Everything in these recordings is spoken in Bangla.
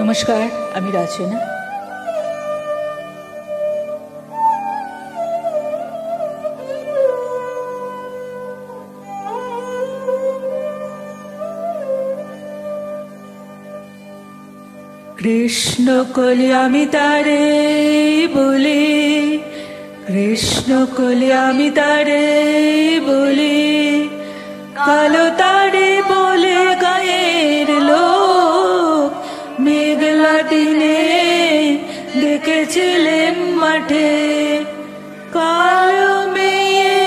নমস্কার, আমি রচনা। কৃষ্ণ কোলে আমি তারে বলি, কৃষ্ণ কোলে আমি তারে বলি, কালো তারে বলে গায়ের লোক মেঘলা দিনে দেখেছিলেন মাঠে। কালো মেয়ে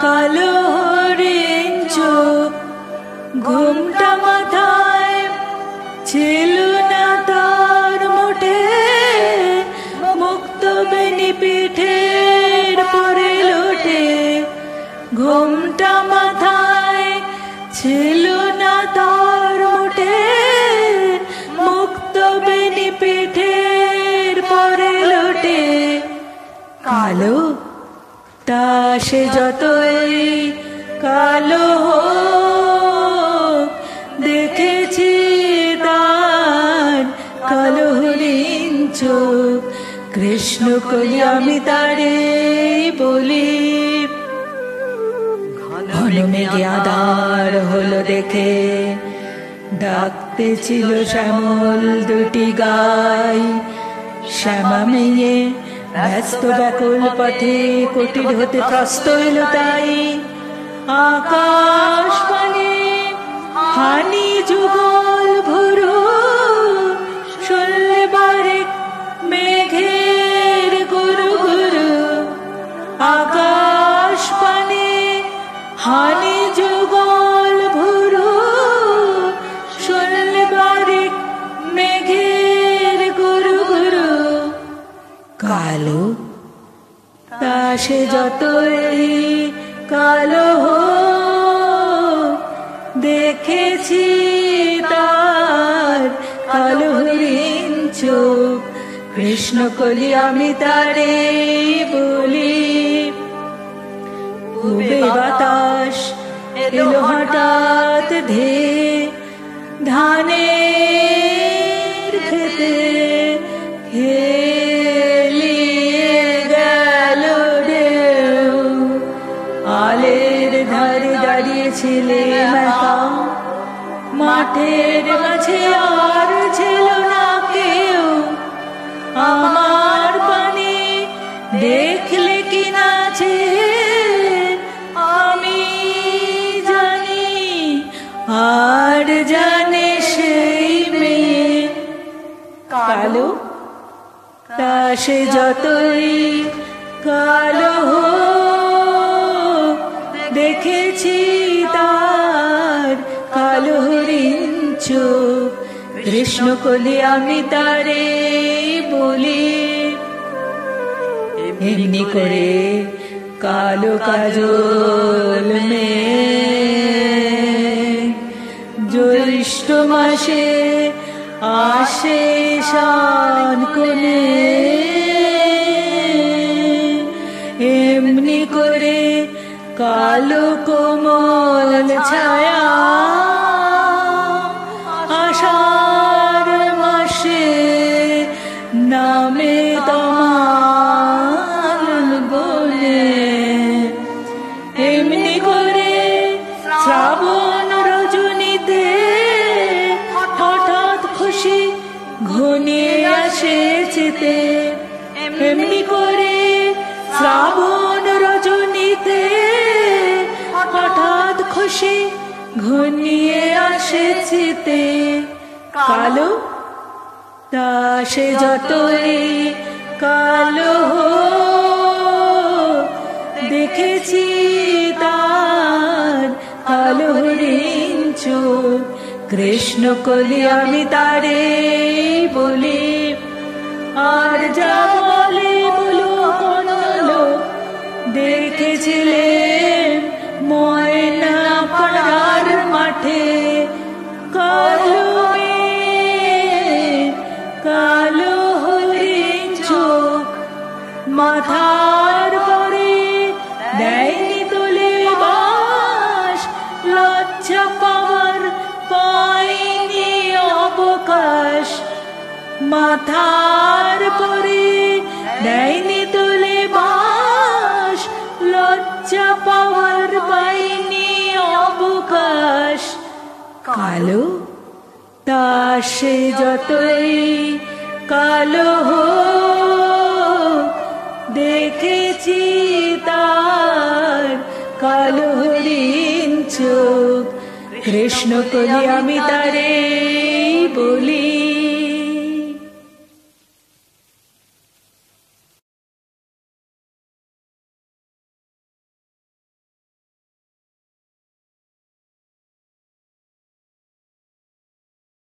কালো হরিণ চোখ, ঘুমটা মাথায় ছিল না তার মোটে, মুক্ত বেনি পিঠের পরে লোটে। ঘুমটা মাথায় ছিল না তার মোটে, মুক্ত বেনি পিঠের পরে লোটে। কালো তা সে যতই কালো হোক, দেখেছি তার কালো হরিণ চোখ। কৃষ্ণ কলি আমি তারে বলি। ঘন মেঘে আধার হলো দেখে, ডাকতে ছিল শ্যামল দুটি গাই। শ্যামা মেয়ে ব্যস্ত ব্যাকুল পথে, কুটির হতে ত্রস্ত এলো তাই। আকাশ পানে হানি যুগল ভরু, শুনলে বারেক মেঘের গুরু গুরু। আকাশ পানে হানি যুগল ভরু, শুনলে বারেক মেঘের গুরু গুরু। কালো তা সে যতই কালো হোক, দেখেছি তার কালো হরিণ চোখ। কৃষ্ণ কলি আমি তারে বলি। পূবে বাতাস এলো হঠাৎ ধেয়ে, ধানের খেতে খেলিয়ে গেল ঢেউ। আলের ধারে দাঁড়িয়েছিলে একা, মাঠের মাঝে আর ছিল না কেউ। আমার পানে দেখলে কি নাচে আমি জানি, আর জানে সেই মেয়ে। কালো তা সে যতই কালো হোক, দেখেছি তার কালো হরিণ চোখ। কৃষ্ণ কোলে আমি তারে বলি। এমনি করে কালো কাজল মেঘ জ্যৈষ্ঠ মাসে আসে শান কোণে। এমনি করে কালো কোমল ছায়া আষাঢ় মাসে নামে তোমার বলে। এমনি করে শ্রাবণ রজনীতে হঠাৎ খুশি ঘনিয়ে আসে চিতে। এমনি করে শ্রাবণ রজনীতে হঠাৎ খুশি ঘনিয়ে আসে চিতে। কালো তা সে যতই কালো হোক, দেখেছি তার কালো হরিণ চোখ। কৃষ্ণ কলি আমি তারে বলি। আর যা বলে বলো কোন লোক, দেখেছিলে ময়না পাড়ার মাঠে। কালো কালো হরিণ চোখ, মাথার পরে দেয়নি তোলে বাস। লজ্জা পাওয়ার পায়নি অবকাশ, মাথার পরে দেয়নি তুলে বাস, লজ্জা পাওয়ার পাইনি অবকাশ। কালো তা সে যতই কালো হোক, দেখেছি তার কালো হরিণ চোখ। কৃষ্ণ কলি আমি তারে বলি,